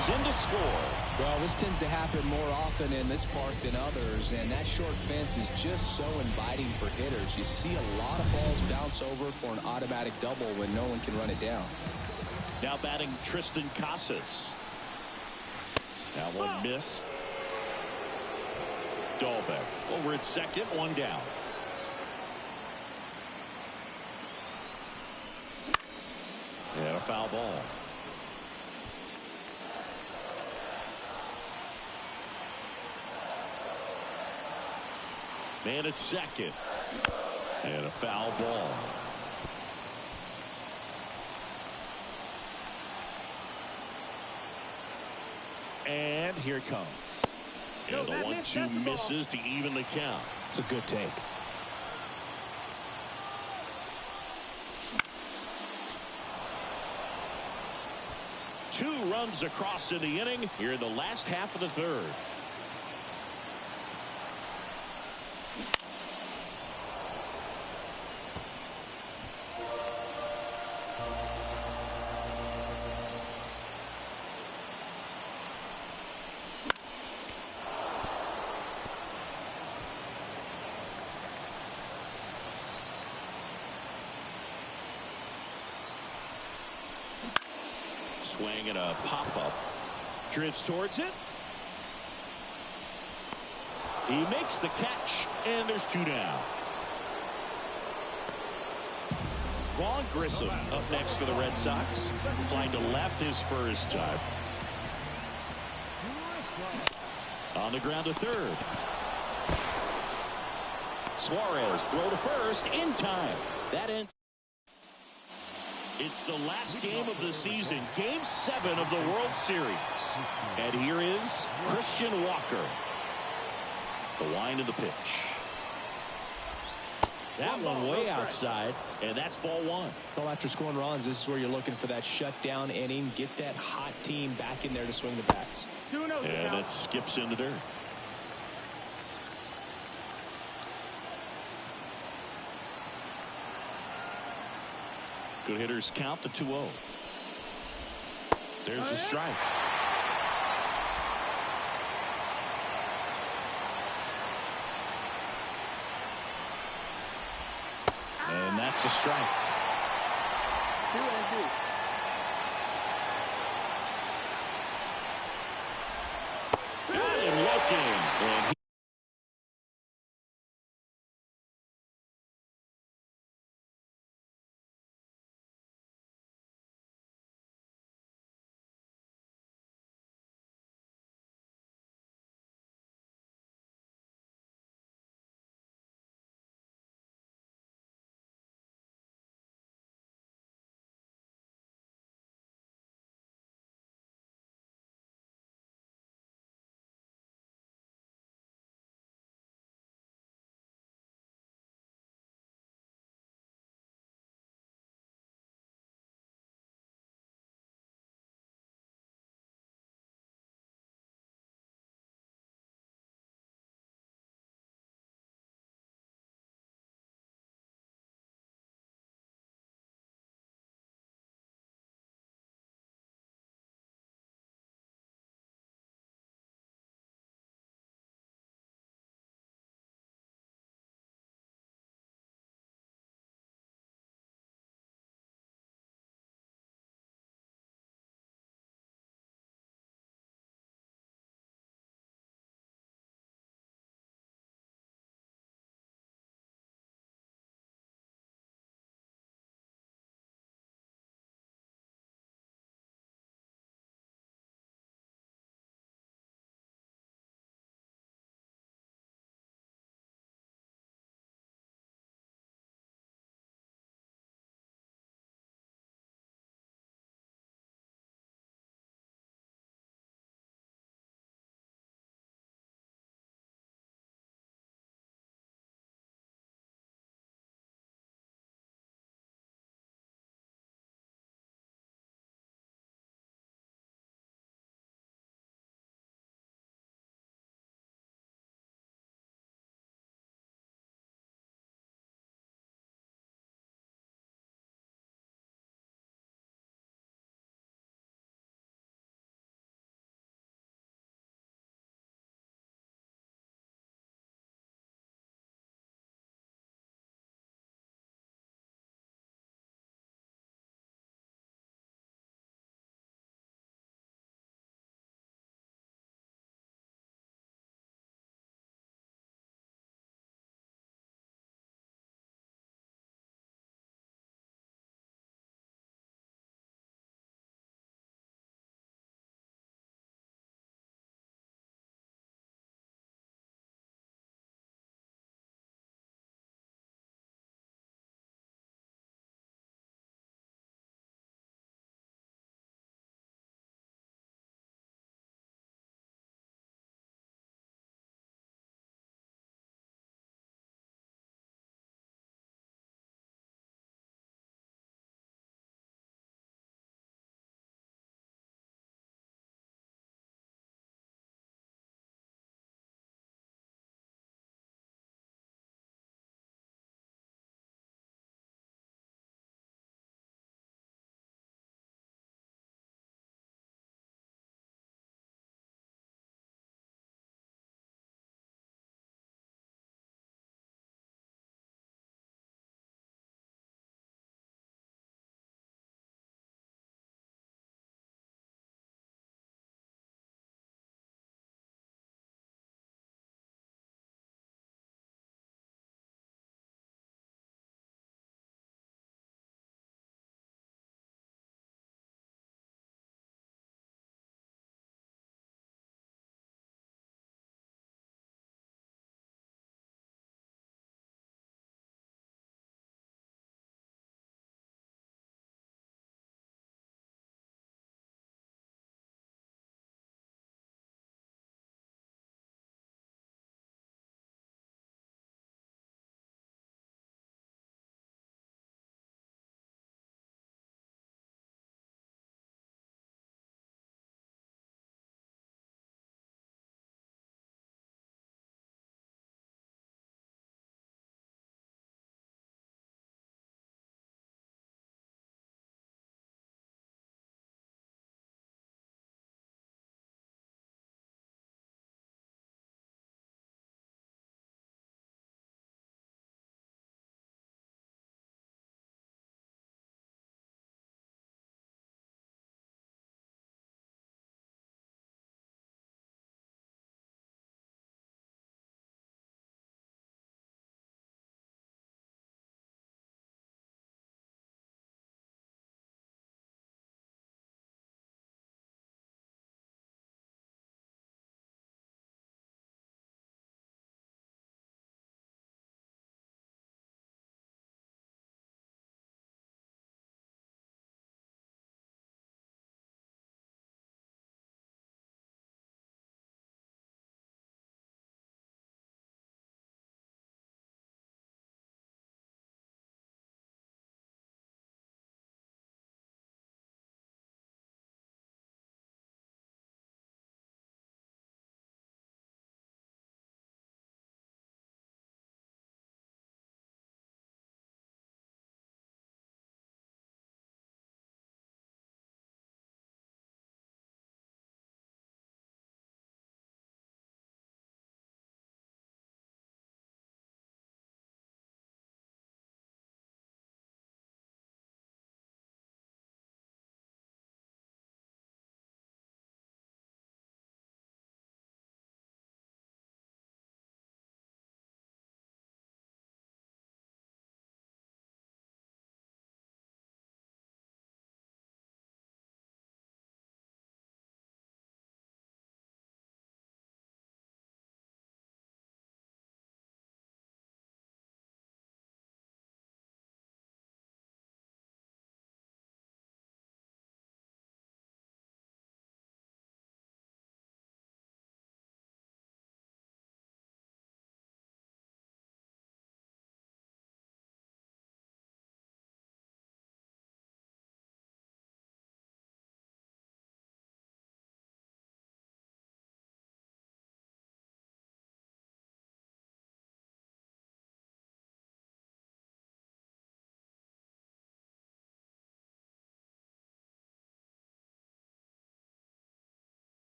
moves in to score. Well, this tends to happen more often in this park than others, and that short fence is just so inviting for hitters. You see a lot of balls bounce over for an automatic double when no one can run it down. Now batting Tristan Casas. That one missed. Dahlbeck over at second, one down. And a foul ball. Man at second. And a foul ball. And here it comes. And the 1-2 misses to even the count. It's a good take. Two runs across in the inning here in the last half of the third. Swing and a pop-up. Drifts towards it. He makes the catch, and there's two down. Vaughn Grissom up next for the Red Sox. Flying to left his first time. On the ground to third. Suarez throw to first in time. That ends. It's the last game of the season, Game 7 of the World Series. And here is Christian Walker. The wind of the pitch. That one way outside, and that's ball one. Well, after scoring runs, this is where you're looking for that shutdown inning. Get that hot team back in there to swing the bats. And it skips into dirt. Good hitters count to 2-0. There's the strike. And that's the strike. Got him looking. And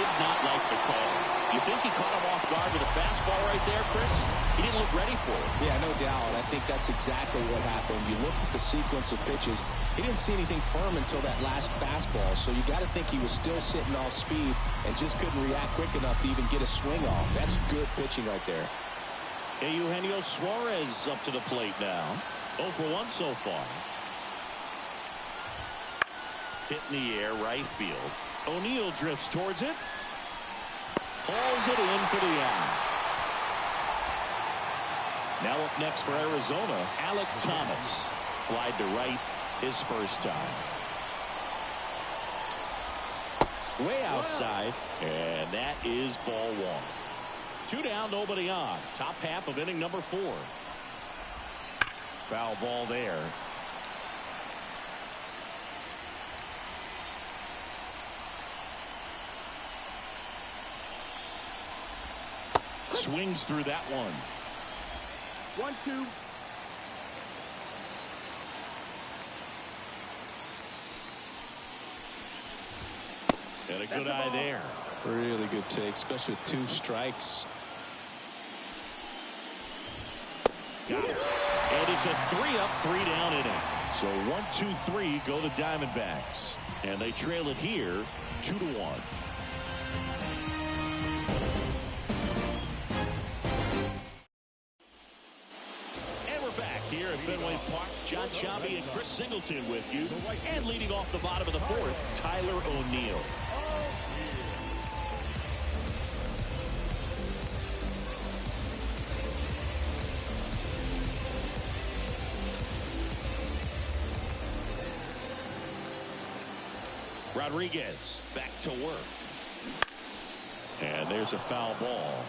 did not like the call. You think he caught him off guard with a fastball right there, Chris? He didn't look ready for it. Yeah, no doubt. I think that's exactly what happened. You look at the sequence of pitches. He didn't see anything firm until that last fastball, so you got to think he was still sitting off speed and just couldn't react quick enough to even get a swing off. That's good pitching right there. Eugenio Suarez up to the plate now. 0 for 1 so far. Hit in the air, right field. O'Neill drifts towards it. Hauls it in for the out. Now up next for Arizona, Alec Thomas. Flied to right his first time. Way outside, and that is ball 1. 2 down, nobody on. Top half of inning number 4. Foul ball there. Swings through that one. 1-2. And a good eye there. Really good take, especially with 2 strikes. Got it. And it's a 3-up, 3-down inning. So 1-2-3 go the Diamondbacks. And they trail it here 2-1. Here at Fenway Park, John Chambi and Chris Singleton with you. And leading off the bottom of the 4th, Tyler O'Neill. Rodriguez back to work. And there's a foul ball.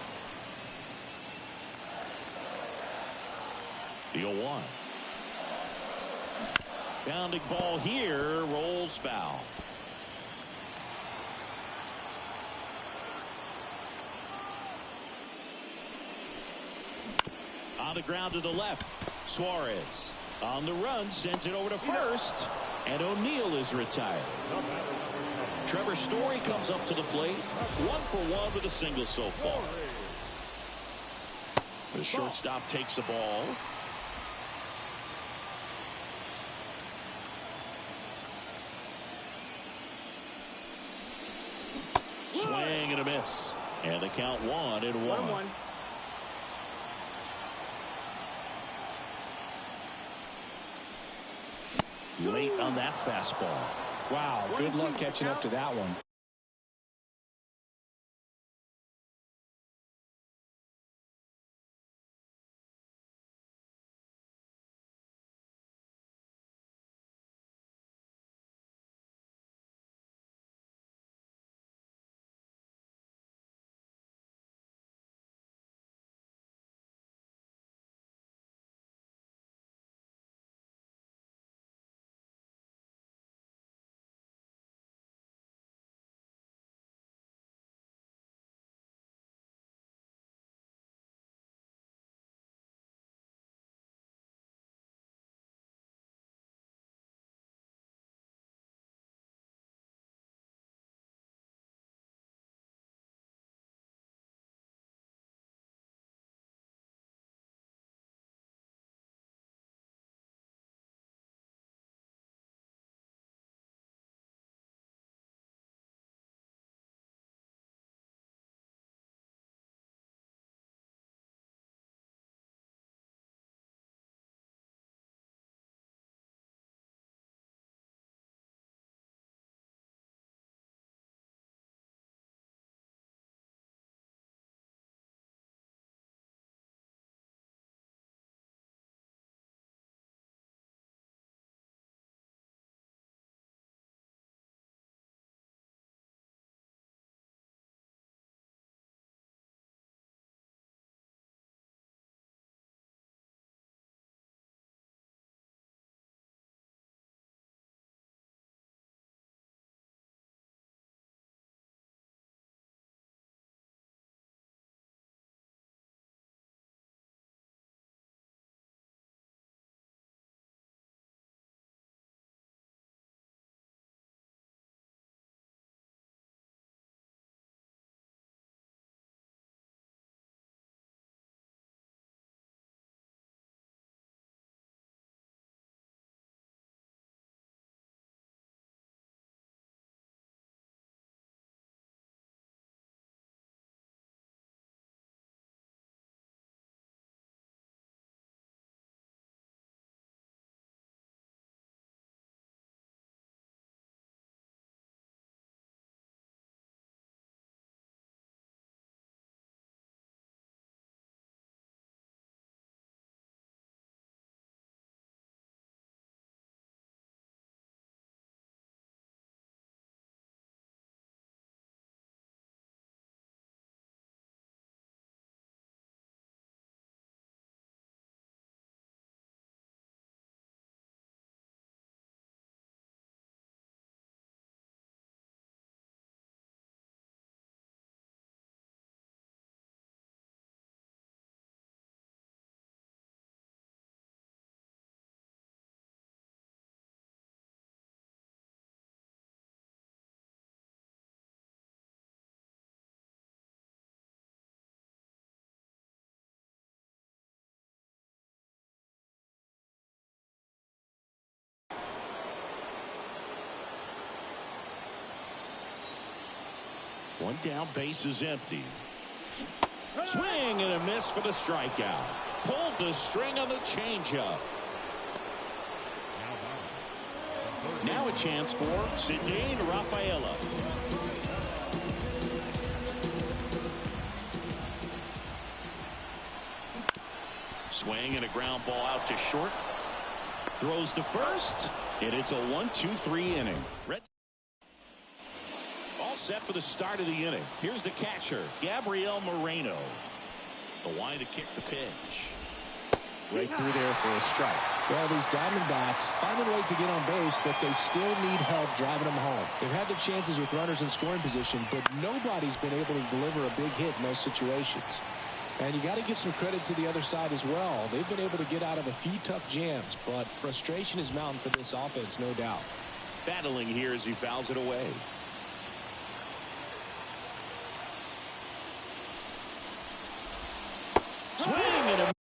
The 0-1. Bounding ball here, rolls foul. On the ground to the left. Suarez on the run, sends it over to first, and O'Neill is retired. Trevor Story comes up to the plate. 1 for 1 with a single so far. The shortstop takes the ball. Swing and a miss. And the count 1-1. Late on that fastball. Wow, good luck catching up to that one. One down, base is empty. Swing and a miss for the strikeout. Pulled the string on the changeup. Now a chance for Cedane Rafaela. Swing and a ground ball out to short. Throws to first, and it's a 1-2-3 inning. All set for the start of the inning. Here's the catcher, Gabriel Moreno. The line to kick the pitch. Right through there for a strike. Well, these Diamondbacks finding ways to get on base, but they still need help driving them home. They've had their chances with runners in scoring position, but nobody's been able to deliver a big hit in those situations. And you got to give some credit to the other side as well. They've been able to get out of a few tough jams, but frustration is mounting for this offense, no doubt. Battling here as he fouls it away. Swing and a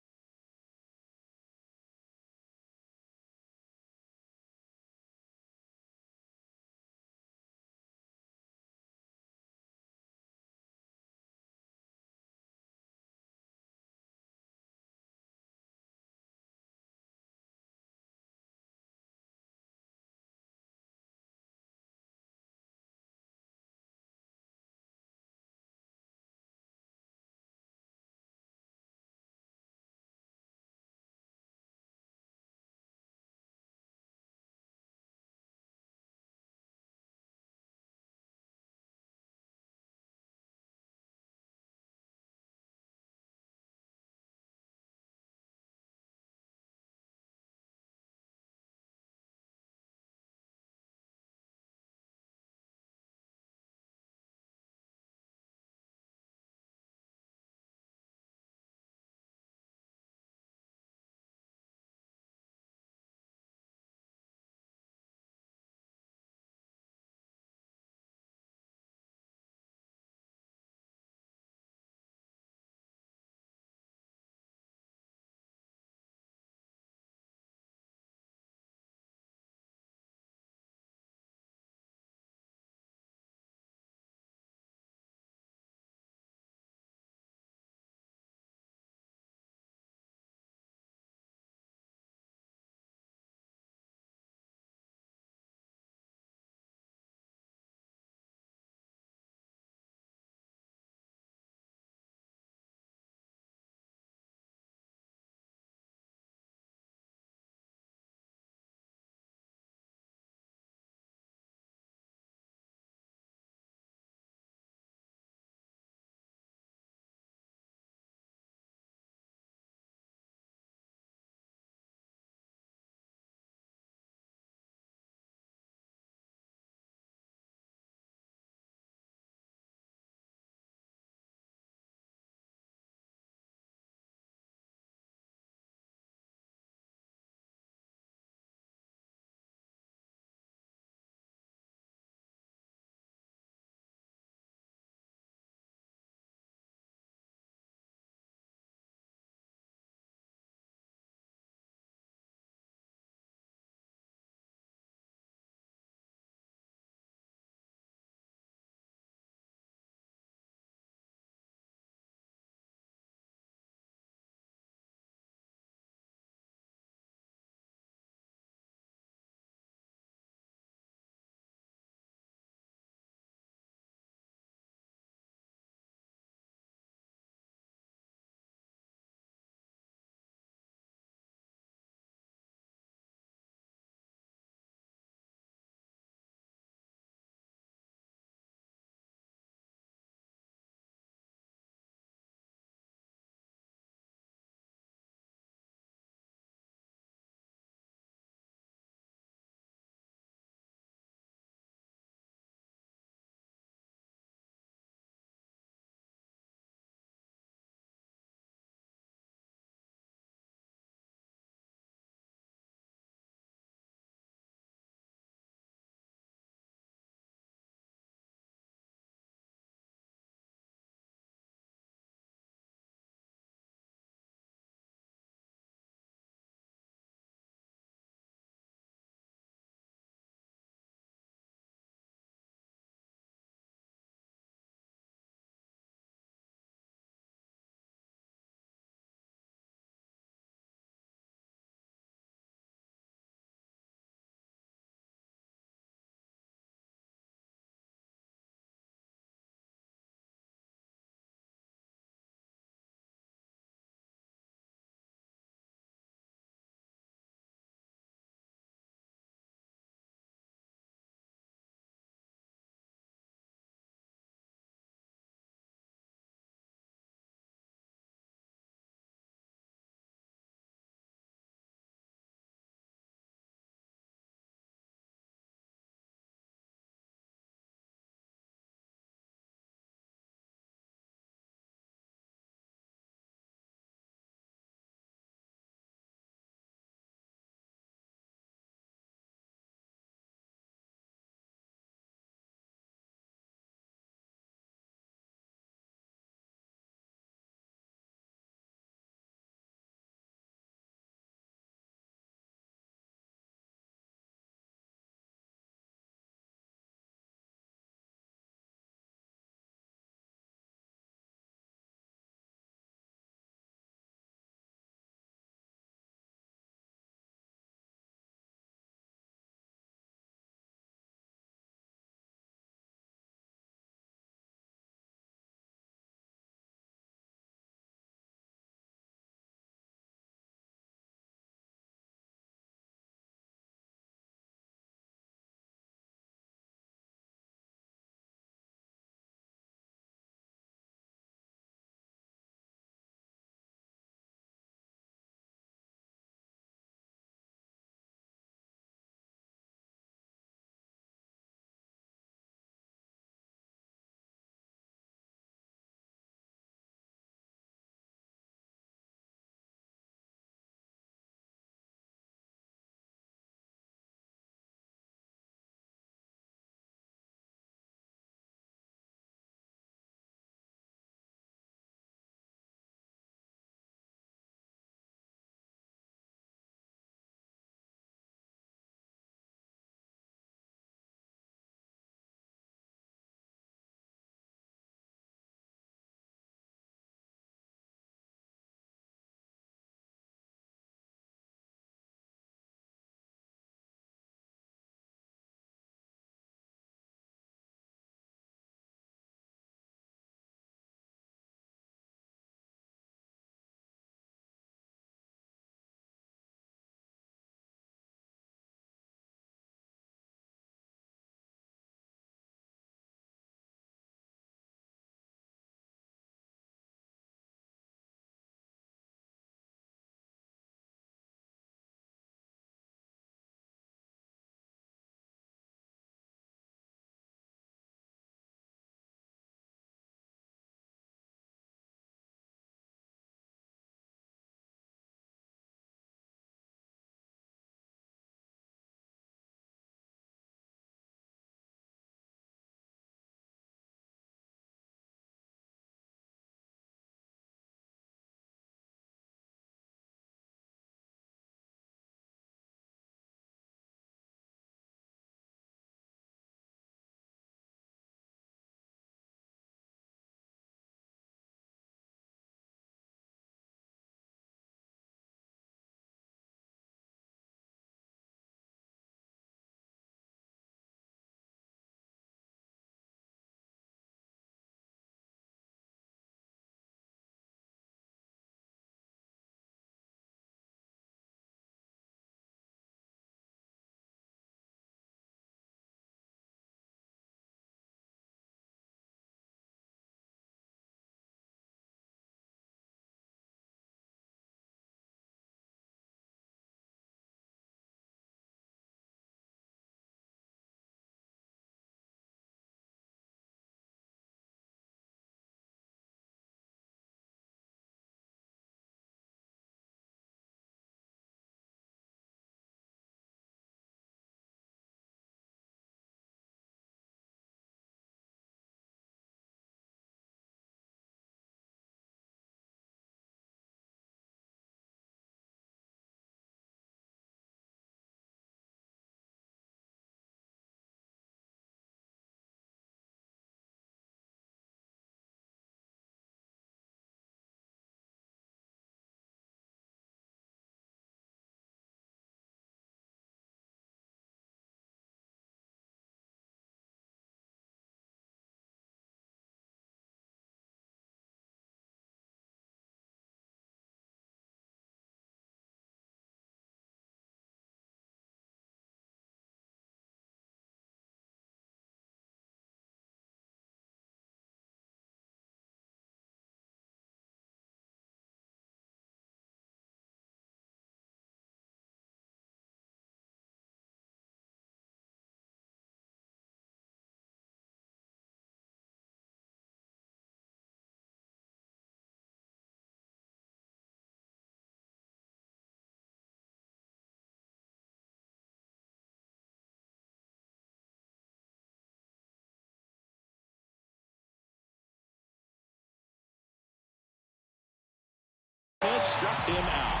struck him out.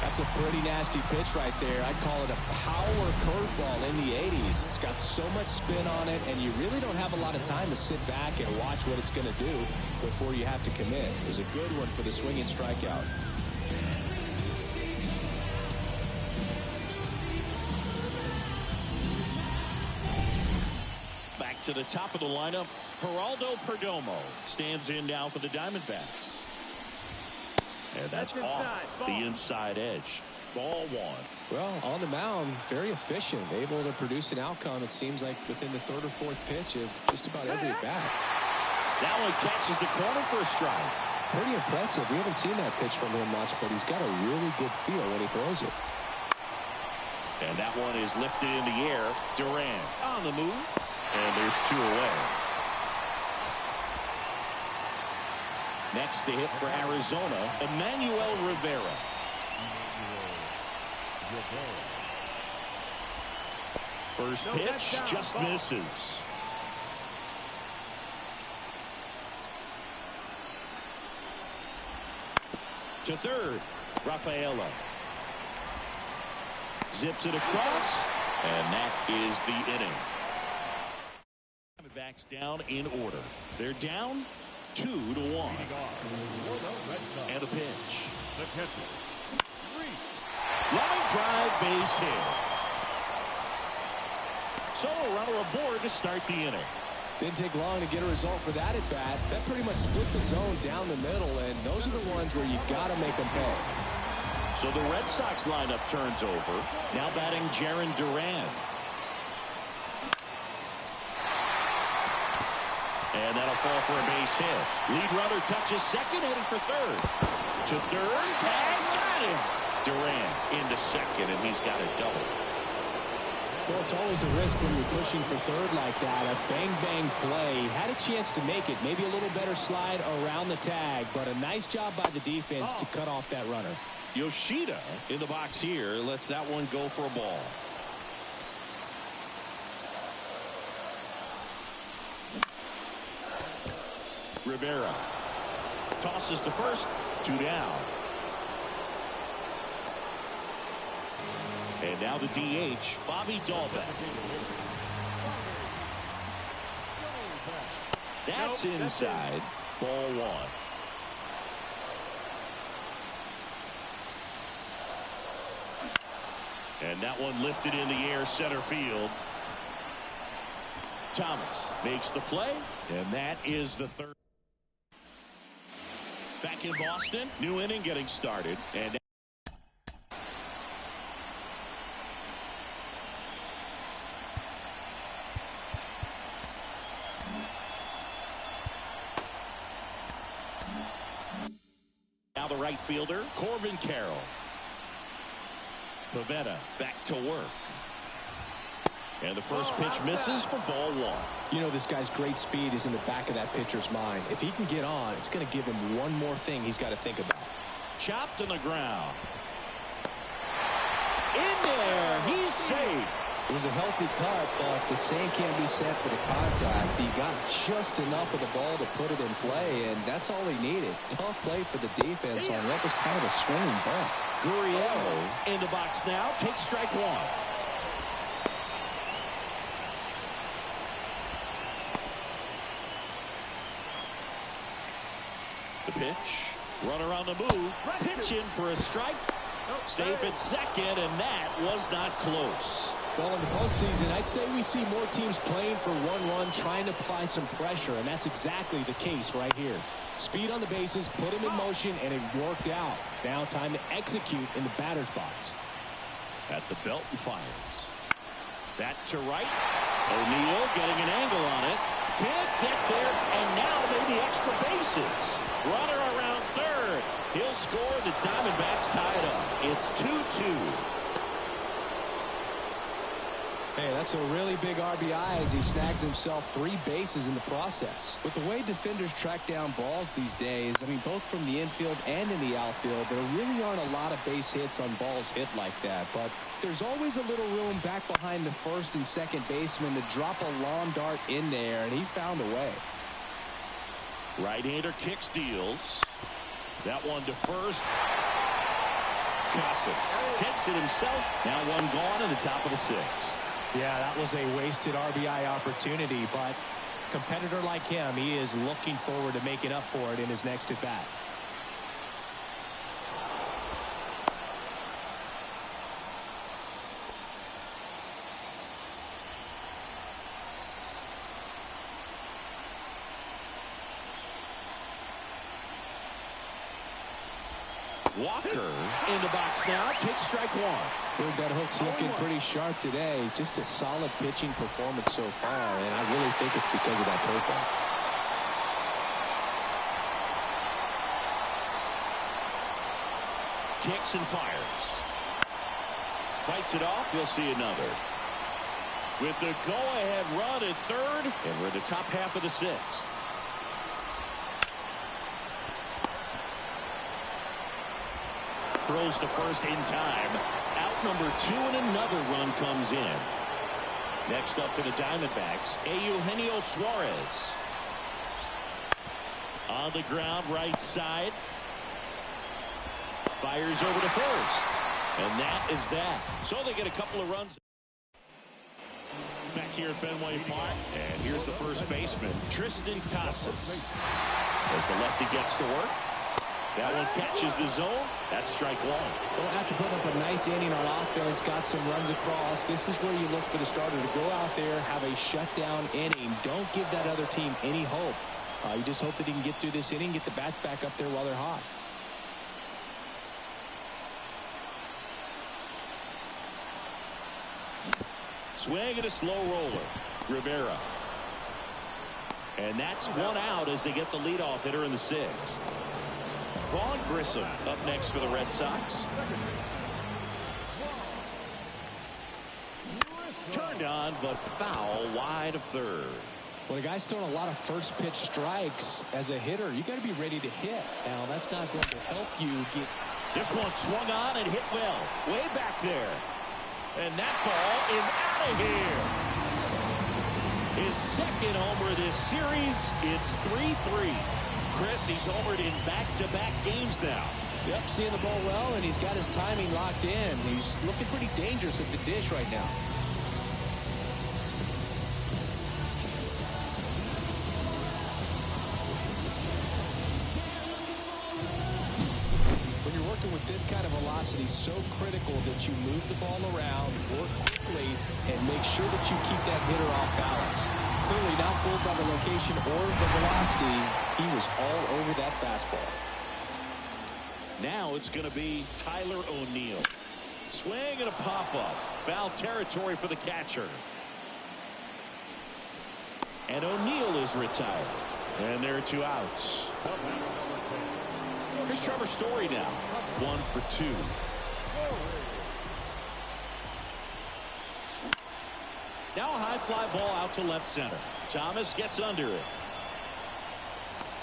That's a pretty nasty pitch right there. I'd call it a power curveball in the 80s. It's got so much spin on it, and you really don't have a lot of time to sit back and watch what it's going to do before you have to commit. It was a good one for the swinging strikeout. Back to the top of the lineup, Geraldo Perdomo stands in now for the Diamondbacks. And that's off the inside edge. Ball one. Well, on the mound, very efficient, able to produce an outcome, it seems like, within the third or fourth pitch of just about every at bat. That one catches the corner for a strike. Pretty impressive. We haven't seen that pitch from him much, but he's got a really good feel when he throws it. And that one is lifted in the air. Duran on the move. And there's two away. Next to hit for Arizona, Emmanuel Rivera. First pitch just misses. To third, Rafaela. Zips it across, and that is the inning. Diamondbacks down in order. They're down 2-1. And a pitch. Line drive, base hit. So a runner aboard to start the inning. Didn't take long to get a result for that at bat. That pretty much split the zone down the middle, and those are the ones where you got to make them pay. So the Red Sox lineup turns over. Now batting Jarren Duran. And that'll fall for a base hit. Lead runner touches second, headed for third. To third, tag, got him. Duran into second, and he's got a double. Well, it's always a risk when you're pushing for third like that. A bang-bang play. Had a chance to make it. Maybe a little better slide around the tag, but a nice job by the defense to cut off that runner. Yoshida in the box here lets that one go for a ball. Rivera tosses to first, 2 down. And now the DH, Bobby Dahlbeck. That's inside. Ball one. And that one lifted in the air, center field. Thomas makes the play, and that is the third. Back in Boston, new inning getting started, and now the right fielder, Corbin Carroll. Pavetta back to work. And the first pitch misses for ball one. You know, this guy's great speed is in the back of that pitcher's mind. If he can get on, it's going to give him one more thing he's got to think about. Chopped on the ground. In there. He's safe. It was a healthy cut, but the same can't be said for the contact. He got just enough of the ball to put it in play, and that's all he needed. Tough play for the defense on what was kind of a swinging bump. Gurriel in the box now. Takes strike one. The pitch. Runner on the move. Pitch in for a strike. Safe at second, and that was not close. Well, in the postseason, I'd say we see more teams playing for one run, trying to apply some pressure, and that's exactly the case right here. Speed on the bases, put him in motion, and it worked out. Now time to execute in the batter's box. At the belt and fires. That to right. O'Neill getting an angle on it. Can't get there, and now maybe extra bases. Runner around third. He'll score. The Diamondbacks tie it up. It's 2-2. Hey, that's a really big RBI as he snags himself 3 bases in the process. With the way defenders track down balls these days, I mean, both from the infield and in the outfield, there really aren't a lot of base hits on balls hit like that. But there's always a little room back behind the first and second baseman to drop a long dart in there, and he found a way. Right-hander kicks, deals. That one to first. Casas takes it himself. Now one gone in the top of the sixth. Yeah, that was a wasted RBI opportunity, but a competitor like him, he is looking forward to making up for it in his next at bat. Walker in the box now. Takes strike one. Heard that hook's looking pretty sharp today. Just a solid pitching performance so far, and I really think it's because of that curveball. Kicks and fires. Fights it off. You'll see another. With the go-ahead run at third, and we're in the top half of the sixth. Throws to first in time. Out number 2, and another run comes in. Next up for the Diamondbacks, Eugenio Suarez. On the ground, right side. Fires over to first. And that is that. So they get a couple of runs. Back here at Fenway Park. And here's the first baseman, Tristan Casas. As the lefty gets to work. That one catches the zone. That's strike one. Don't have to put up a nice inning on offense. Got some runs across. This is where you look for the starter to go out there, have a shutdown inning. Don't give that other team any hope. You just hope that he can get through this inning, get the bats back up there while they're hot. Swing and a slow roller. Rivera. And that's one out as they get the leadoff hitter in the sixth. Vaughn Grissom up next for the Red Sox. Turned on, but foul wide of third. Well, the guy's throwing a lot of first pitch strikes. As a hitter, you got to be ready to hit. Now, that's not going to help you get. This one swung on and hit well. Way back there. And that ball is out of here. His second homer this series. It's 3-3. Chris, he's homered in back-to-back games now. Yep, seeing the ball well, and he's got his timing locked in. He's looking pretty dangerous at the dish right now. When you're working with this kind of velocity, so critical that you move the ball around, work quickly, and make sure that you keep that hitter off balance. Clearly not fooled by the location or the velocity. He was all over that fastball. Now it's going to be Tyler O'Neill. Swing and a pop-up. Foul territory for the catcher. And O'Neill is retired. And there are 2 outs. Here's Trevor Story now. 1 for 2. Now a high fly ball out to left center. Thomas gets under it.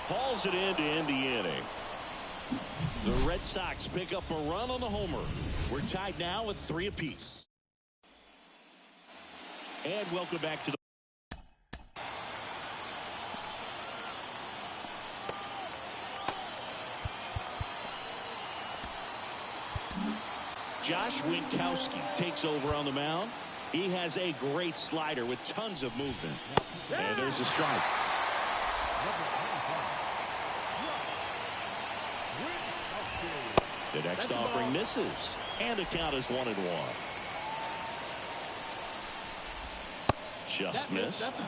Hauls it in to end the inning. The Red Sox pick up a run on the homer. We're tied now with 3 apiece. And welcome back to the Josh Winkowski takes over on the mound. He has a great slider with tons of movement. And there's a strike. The next offering misses. And the count is 1-1. Just missed.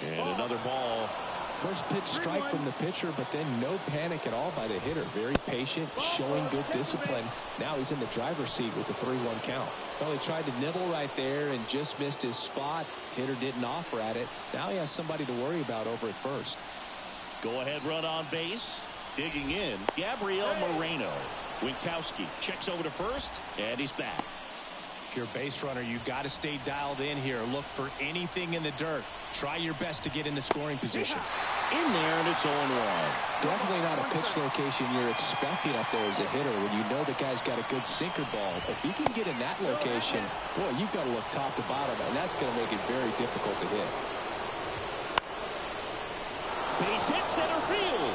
And another ball. First pitch strike from the pitcher, but then no panic at all by the hitter. Very patient, showing good discipline. Now he's in the driver's seat with the 3-1 count. Well, he tried to nibble right there and just missed his spot. Hitter didn't offer at it. Now he has somebody to worry about over at first. Go ahead run on base. Digging in, Gabriel Moreno. Winkowski checks over to first, and he's back. If you're a base runner, you've got to stay dialed in here. Look for anything in the dirt. Try your best to get in the scoring position. In there, and it's 0-1. Definitely not a pitch location you're expecting up there as a hitter when you know the guy's got a good sinker ball. If he can get in that location, boy, you've got to look top to bottom, and that's going to make it very difficult to hit. Base hit center field.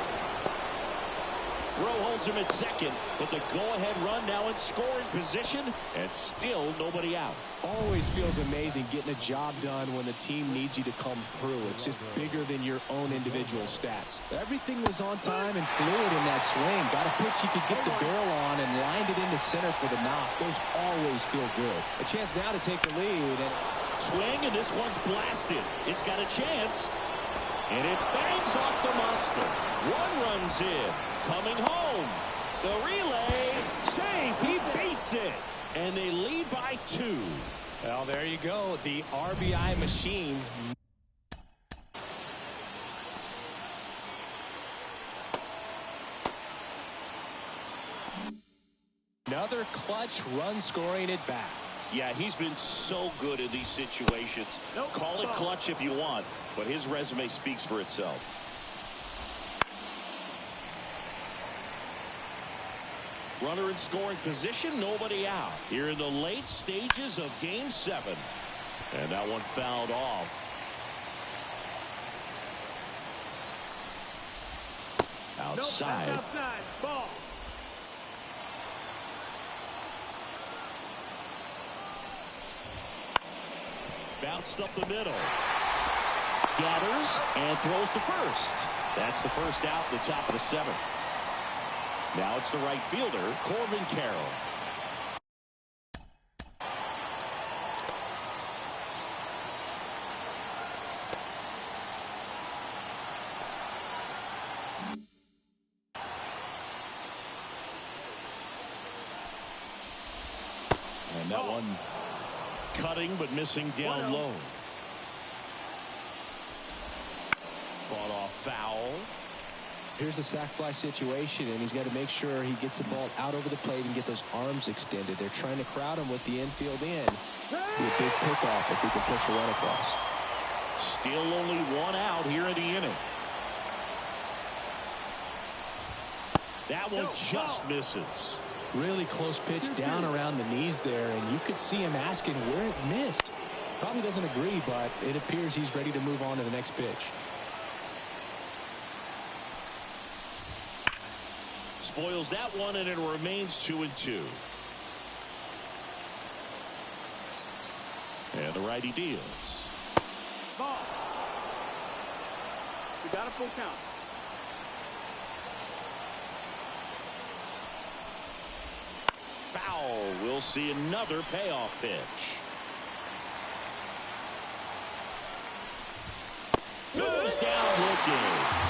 Throw holds him at second, but the go-ahead run now in scoring position, and still nobody out. Always feels amazing getting a job done when the team needs you to come through. It's just bigger than your own individual stats. Everything was on time and fluid in that swing. Got a pitch he could get the barrel on and lined it into center for the knock. Those always feel good. A chance now to take the lead. And swing, and this one's blasted. It's got a chance, and it bangs off the monster. One runs in. Coming home. The relay. Safe. He beats it. And they lead by 2. Well, there you go. The RBI machine. Another clutch run scoring at bat. Yeah, he's been so good in these situations. Call it clutch if you want, but his resume speaks for itself. Runner in scoring position, nobody out. Here in the late stages of Game 7. And that one fouled off. Outside. Nope, outside. Ball. Bounced up the middle. Gathers and throws to first. That's the first out at the top of the 7th. Now it's the right fielder, Corbin Carroll. And that one cutting but missing down low. Fought off foul. Here's a sac fly situation, and he's got to make sure he gets the ball out over the plate and get those arms extended. They're trying to crowd him with the infield in. Be a big pickoff if he can push a run across. Still only one out here in the inning. That one just misses. Really close pitch down around the knees there, and you could see him asking where it missed. Probably doesn't agree, but it appears he's ready to move on to the next pitch. Spoils that one, and it remains 2-2. And the righty deals. Ball. We got a full count. Foul. We'll see another payoff pitch. Goes down looking.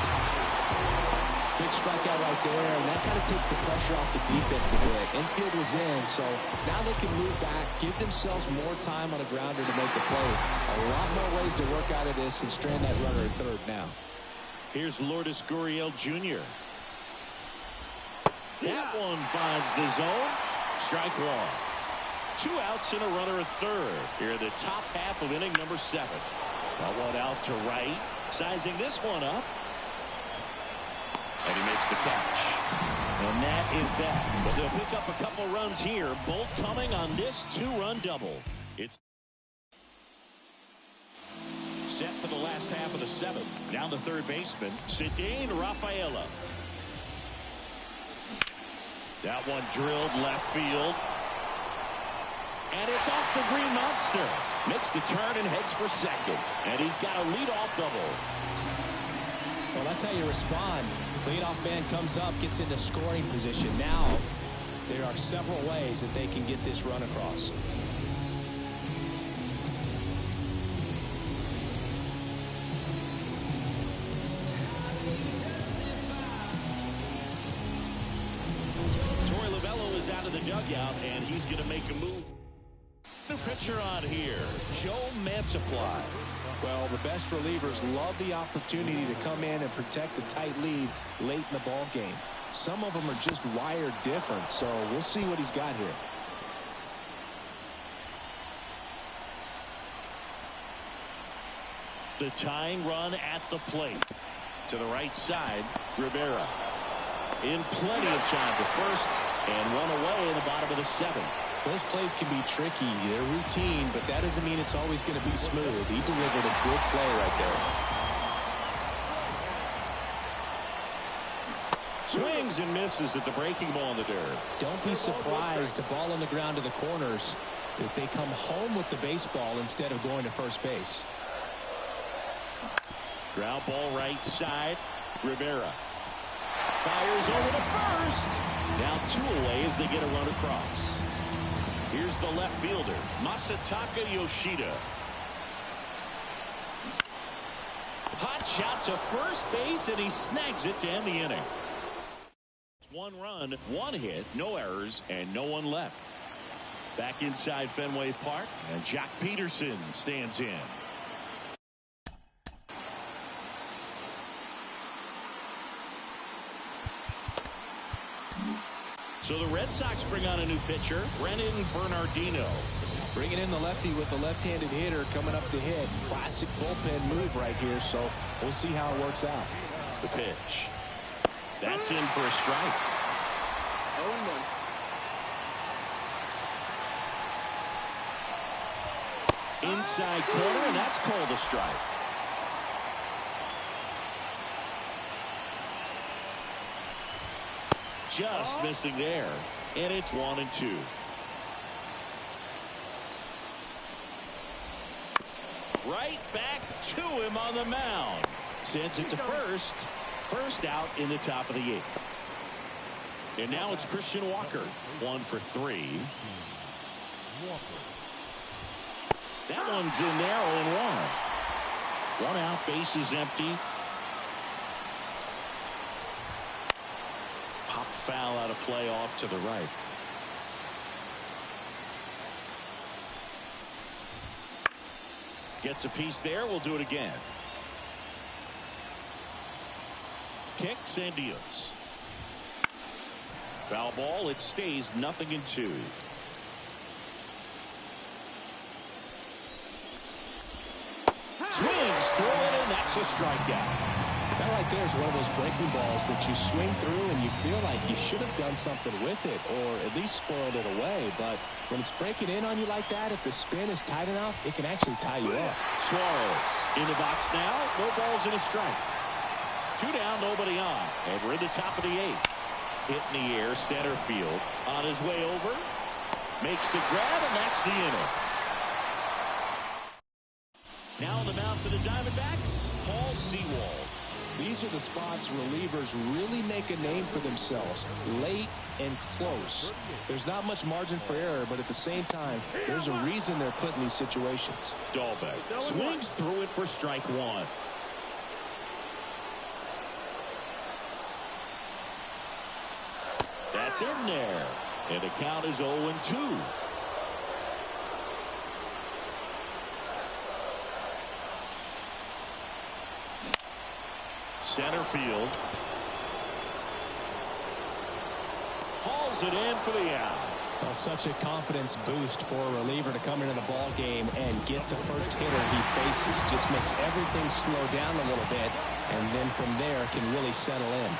Big strikeout right there, and that kind of takes the pressure off the defense a bit. Infield was in, so now they can move back, give themselves more time on a grounder to make the play. A lot more ways to work out of this and strand that runner at third now. Here's Lourdes Gurriel Jr. That one finds the zone. Strike one. 2 outs and a runner at third. Here in the top half of inning number 7. That one out to right. Sizing this one up. And he makes the catch. And that is that. But they'll pick up a couple runs here, both coming on this 2-run double. It's set for the last half of the 7th. Down the third baseman, Cedane Rafaela. That one drilled left field. And it's off the Green Monster. Makes the turn and heads for second. And he's got a leadoff double. Well, that's how you respond. Leadoff man comes up, gets into scoring position. Now, there are several ways that they can get this run across. Torey Lovullo is out of the dugout, and he's going to make a move. New pitcher on here, Joe Mantiply. Well, the best relievers love the opportunity to come in and protect a tight lead late in the ball game. Some of them are just wired different, so we'll see what he's got here. The tying run at the plate. To the right side, Rivera. In plenty of time to first, and one away in the bottom of the 7th. Those plays can be tricky. They're routine, but that doesn't mean it's always going to be smooth. He delivered a good play right there. Swings and misses at the breaking ball in the dirt. Don't be surprised, the ball on the ground to the corners, if they come home with the baseball instead of going to first base. Ground ball right side. Rivera fires over to first. Now 2 away as they get a run across. Here's the left fielder, Masataka Yoshida. Hot shot to first base, and he snags it to end the inning. 1 run, 1 hit, no errors, and no one left. Back inside Fenway Park, and Jock Peterson stands in. So the Red Sox bring on a new pitcher, Brennan Bernardino. Bringing in the lefty with the left-handed hitter coming up to hit. Classic bullpen move right here, so we'll see how it works out. The pitch. That's in for a strike. 0-1. Inside corner, and that's called a strike. Just missing there, and it's 1-2. Right back to him on the mound. Sends it to first. First out in the top of the 8th. And now it's Christian Walker. 1 for 3. That one's in there, 0-1. 1 out, bases empty. Pop foul out of play off to the right. Gets a piece there. We'll do it again. Kicks and deals. Foul ball. It stays 0-2. Swings through it, and that's a strikeout. That right there is one of those breaking balls that you swing through and you feel like you should have done something with it or at least spoiled it away. But when it's breaking in on you like that, if the spin is tight enough, it can actually tie you up. Suarez in the box now. No balls and a strike. 2 down, nobody on. And we're in the top of the 8th. Hit in the air, center field. On his way over. Makes the grab, and that's the inning. Now on the mound for the Diamondbacks, Paul Sewald. These are the spots relievers really make a name for themselves. Late and close. There's not much margin for error, but at the same time, there's a reason they're put in these situations. Dahlbeck swings through it for strike 1. That's in there. And the count is 0-2. Center field. Hauls it in for the out. Well, such a confidence boost for a reliever to come into the ball game and get the first hitter he faces. Just makes everything slow down a little bit, and then from there can really settle in.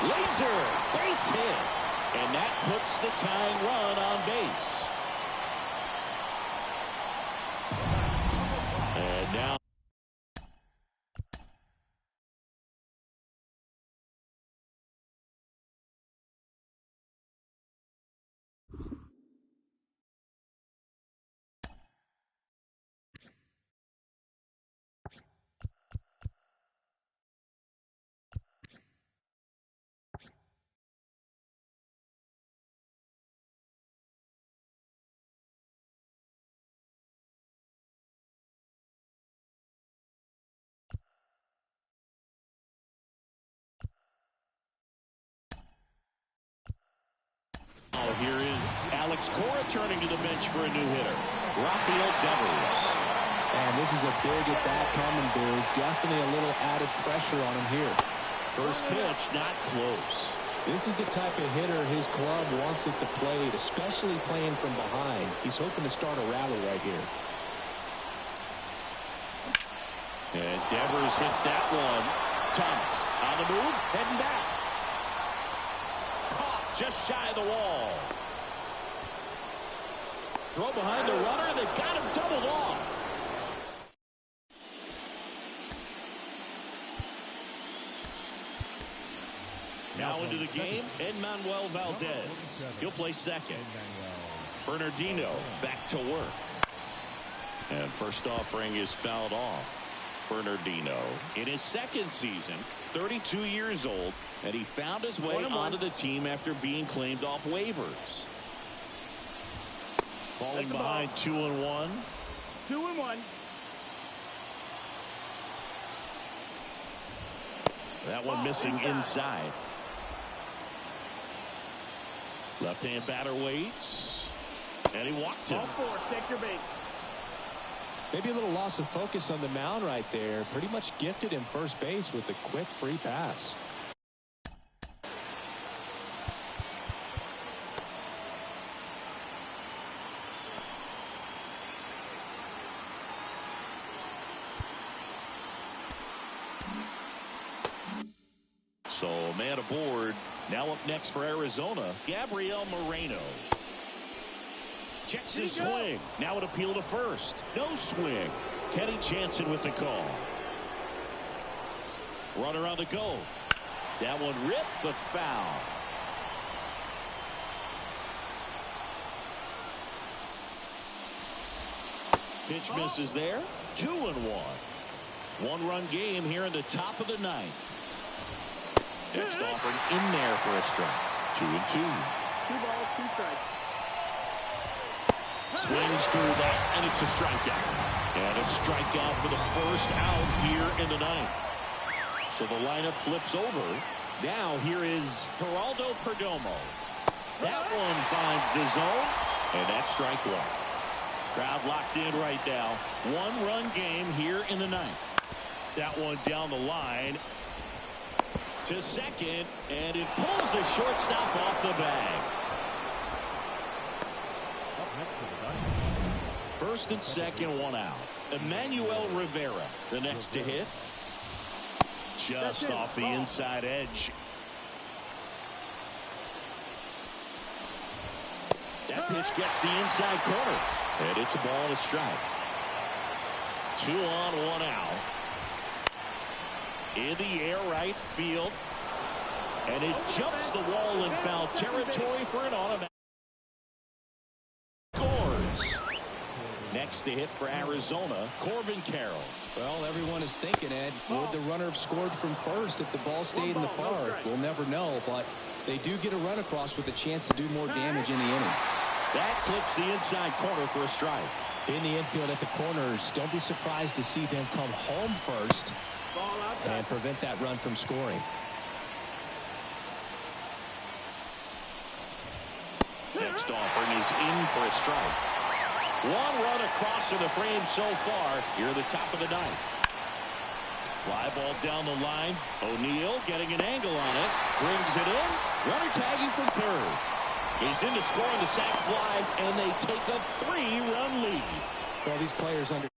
Laser base hit, and that puts the tying run on base. And now here is Alex Cora turning to the bench for a new hitter, Rafael Devers. And this is a big at-bat coming, Bill. Definitely a little added pressure on him here. First pitch, not close. This is the type of hitter his club wants at the plate, especially playing from behind. He's hoping to start a rally right here. And Devers hits that one. Thomas on the move, heading back. Caught just shy of the wall. Throw behind the runner. They've got him doubled off. Now into the game, Manuel Valdez. He'll play second. Bernardino back to work. And first offering is fouled off. Bernardino in his second season, 32 years old, and he found his way onto the team after being claimed off waivers. Falling behind 2-1. 2-1. That one missing inside. Left-hand batter waits. And he walked him. Ball 4, take your base. Maybe a little loss of focus on the mound right there. Pretty much gifted him first base with a quick free pass. So man aboard. Now up next for Arizona, Gabriel Moreno. Checks his swing. Now an appeal to first. No swing. Kenny Jansen with the call. Runner on the go. That one ripped, but foul. Pitch misses there. 2-1. One-run game here in the top of the ninth. Next offering in there for a strike. 2-2. 2 balls, 2 strikes. Swings through that, and it's a strikeout. And a strikeout for the first out here in the ninth. So the lineup flips over. Now here is Geraldo Perdomo. That one finds the zone, and that's strike one. Crowd locked in right now. One-run game here in the ninth. That one down the line to second, and it pulls the shortstop off the bag. First and second, one out. Emmanuel Rivera, the next to hit. Just off the inside edge. That pitch gets the inside corner. And it's a ball and a strike. 2 on, 1 out. In the air, right field. And it jumps the wall in foul territory for an automatic. Scores. Next to hit for Arizona, Corbin Carroll. Well, everyone is thinking, Ed, would the runner have scored from first if the ball stayed in the park? We'll never know, but they do get a run across with a chance to do more damage in the inning. That clips the inside corner for a strike. In the infield at the corners, don't be surprised to see them come home first and prevent that run from scoring. Next offering is in for a strike. One run across in the frame so far here at the top of the ninth. Fly ball down the line. O'Neill getting an angle on it. Brings it in. Runner tagging from third. He's in to score on the sac fly, and they take a 3-run lead. Well, these players under